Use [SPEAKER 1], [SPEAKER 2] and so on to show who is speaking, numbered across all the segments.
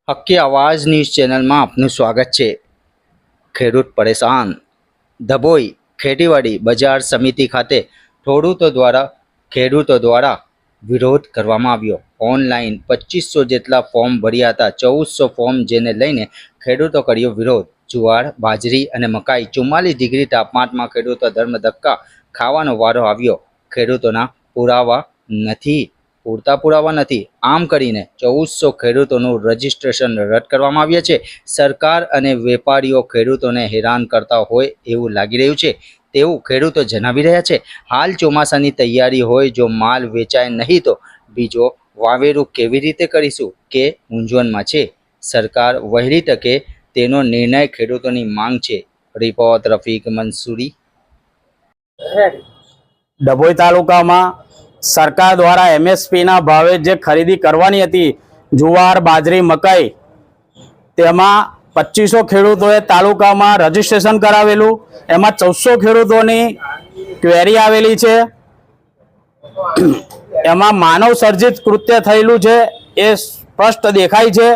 [SPEAKER 1] હક્કી આવાજ ન્યૂઝ ચેનલમાં આપનું સ્વાગત છે। ખેડૂત પરેશાન। ધભોઈ ખેતીવાડી બજાર સમિતિ ખાતે ખેડૂતો દ્વારા વિરોધ કરવામાં આવ્યો। ઓનલાઈન 2500 જેટલા ફોર્મ ભર્યા હતા। 1400 ફોર્મ જેને લઈને ખેડૂતો કર્યો વિરોધ। જુવાર, બાજરી અને મકાઈ 44 ડિગ્રી તાપમાનમાં ખેડૂતો ધર્મધક્કા ખાવાનો વારો આવ્યો। ખેડૂતોના પૂરતા પુરાવા નથી। આમ કરીને 1400 ખેડૂતોનું રજીસ્ટ્રેશન રદ કરવામાં આવ્યા છે। સરકાર અને વેપારીઓ ખેડૂતોને હેરાન કરતા હોય એવું લાગી રહ્યું છે તેવું ખેડૂતો જણાવી રહ્યા છે। હાલ ચોમાસાની તૈયારી હોય, જો માલ વેચાય નહીં તો બીજો વાવેતર કેવી રીતે કરીશું કે મૂંઝવણમાં છે। સરકાર વહેલી તકે તેનો નિર્ણય ખેડૂતોની માંગ છે। રિપોર્ટ રફીક મંસૂરી।
[SPEAKER 2] ડભોઈ તાલુકામાં સરકાર દ્વારા એમએસપી ના ભાવે જે ખરીદી કરવાની હતી જુવાર, બાજરી, મકાઈ, તેમાં 2500 ખેડૂતોએ તાલુકામાં રજીસ્ટ્રેશન કરાવેલું। એમાં 1400 ખેડૂતોની ક્વેરી આવેલી છે। એમાં માનવ સર્જિત કૃત્ય થયેલું છે એ સ્પષ્ટ દેખાય છે।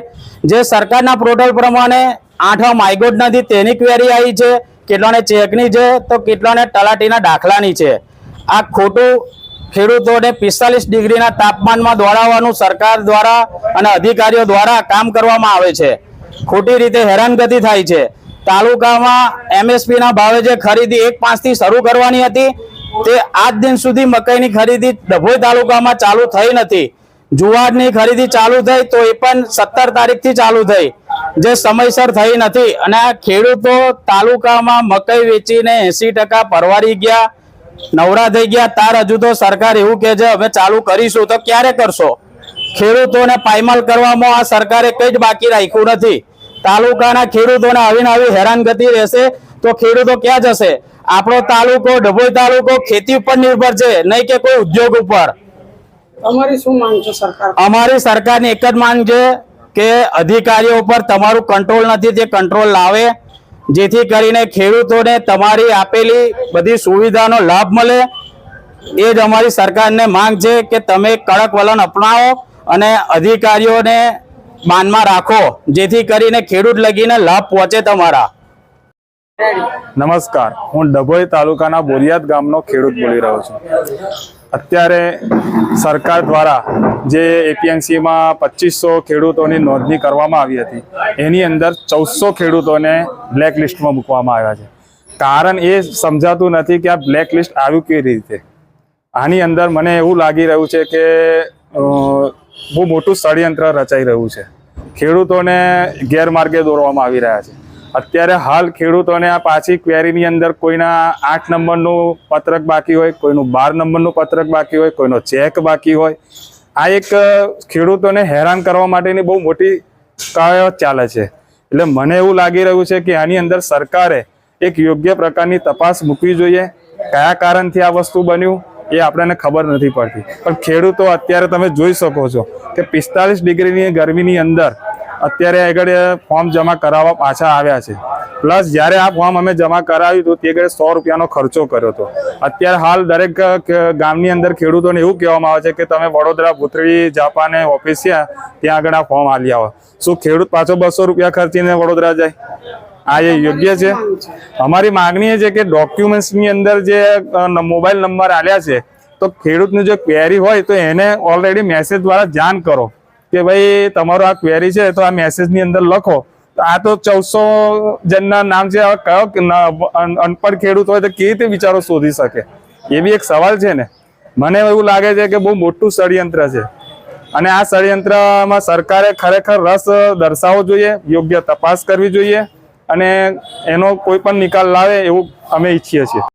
[SPEAKER 2] જે સરકારના પોર્ટલ પ્રમાણે 8 માયગોટનાથી તેની ક્વેરી આવી છે, કેટલાને ચેકની છે તો કેટલાને તલાટીના દાખલાની છે। આ ખોટું ખેડૂતોને 45 ડિગ્રીના તાપમાનમાં દોડાવવાનું સરકાર દ્વારા અને અધિકારીઓ દ્વારા કામ કરવામાં આવે છે। ખોટી રીતે હેરાનગતિ થાય છે। તાલુકામાં એમએસપી ના ભાવે જે ખરીદી 1/5 થી શરૂ કરવાની હતી તે આજ દિન સુધી મકાઈની ખરીદી ડભોઈ તાલુકામાં ચાલુ થઈ નથી। જુવારની ખરીદી ચાલુ થઈ તો એ પણ 17 તારીખથી ચાલુ થઈ, જે સમયસર થઈ નથી। અને આ ખેડૂતો તાલુકામાં મકાઈ વેચીને 80% પરવારી ગયા, નવરા થઈ ગયા। તાર હજુ તો સરકાર એવું કહે છે અમે ચાલુ કરીશું, તો ક્યારે કરશો? ખેડૂતોને પાયમાલ કરવામાં આ સરકારે કંઈ જ બાકી રાખ્યું નથી। તાલુકાના ખેડૂતોને આવીને આવી હેરાનગતિ રહેશે તો ખેડૂતો ક્યાં જશે? આપણો તાલુકો ડભોઈ તાલુકો ખેતી ઉપર નિર્ભર છે, નહીં કે કોઈ ઉદ્યોગ ઉપર।
[SPEAKER 3] અમારી શું માંગ છે સરકાર?
[SPEAKER 2] અમારી સરકારની એક જ માંગ છે કે અધિકારીઓ ઉપર તમારું કંટ્રોલ નથી, તે કંટ્રોલ લાવે, જેથી કરીને ખેડૂતોને તમારી આપેલી બધી સુવિધાનો લાભ મળે। એ જ અમારી સરકારને માંગ છે કે તમે કડક વલણ અપનાવો અને અધિકારીઓને માનમાં રાખો, જેથી કરીને ખેડૂત લગીને લાભ પહોંચે તમારા।
[SPEAKER 4] નમસ્કાર, હું ડભોઈ તાલુકાના બોરિયાદ ગામનો ખેડૂત બોલી રહ્યો છું। અત્યારે સરકાર દ્વારા જે એપીએમસીમાં 2500 ખેડૂતોની નોંધણી કરવામાં આવી હતી, એની અંદર 1400 ખેડૂતોને બ્લેક લિસ્ટમાં મૂકવામાં આવ્યા છે। કારણ એ સમજાતું નથી કે આ બ્લેક લિસ્ટ આવ્યું કેવી રીતે। આની અંદર મને એવું લાગી રહ્યું છે કે બહુ મોટું ષડયંત્ર રચાઈ રહ્યું છે। ખેડૂતોને ગેરમાર્ગે દોરવામાં આવી રહ્યા છે। અત્યારે હાલ ખેડૂતોને આ પાછી ક્વેરીની અંદર કોઈના 8 નંબરનું પત્રક બાકી હોય, કોઈનું 12 નંબરનું પત્રક બાકી હોય, કોઈનો ચેક બાકી હોય। આ એક ખેડૂતોને હેરાન કરવા માટેની બહુ મોટી કવાયત ચાલે છે। એટલે મને એવું લાગી રહ્યું છે કે આની અંદર સરકારે એક યોગ્ય પ્રકારની તપાસ મૂકવી જોઈએ। કયા કારણથી આ વસ્તુ બન્યું એ આપણને ખબર નથી પડતી, પણ ખેડૂતો અત્યારે તમે જોઈ શકો છો કે 45 ડિગ્રીની ગરમીની અંદર અત્યારે આગળ ફોર્મ જમા કરાવવા પાછા આવ્યા છે। પ્લસ જ્યારે આ ફોર્મ અમે જમા કરાવ્યું હતું તે આગળ 100 રૂપિયાનો ખર્ચો કર્યો હતો। અત્યારે હાલ દરેક ગામની અંદર ખેડૂતોને એવું કહેવામાં આવે છે કે તમે વડોદરા, ભૂતળી, જાપાને ઓફિસ છે ત્યાં આગળ આ ફોર્મ આલી આવો। શું ખેડૂત પાછો 200 રૂપિયા ખર્ચીને વડોદરા જાય? આ એ યોગ્ય છે? અમારી માગણી એ છે કે ડોક્યુમેન્ટ્સની અંદર જે મોબાઈલ નંબર આલ્યા છે તો ખેડૂતની જો ક્વેરી હોય તો એને ઓલરેડી મેસેજ દ્વારા જાણ કરો કે ભાઈ તમારો આ ક્વેરી છે, તો આ મેસેજની અંદર લખો। તો આ તો 1400 જણના નામ છે, કયો અનપઢ ખેડૂત હોય તો કેવી રીતે બિચારો શોધી શકે? એ બી એક સવાલ છે ને। મને એવું લાગે છે કે બહુ મોટું ષડયંત્ર છે અને આ ષડયંત્રમાં સરકારે ખરેખર રસ દર્શાવવો જોઈએ, યોગ્ય તપાસ કરવી જોઈએ અને એનો કોઈ પણ નિકાલ લાવે એવું અમે ઈચ્છીએ છીએ।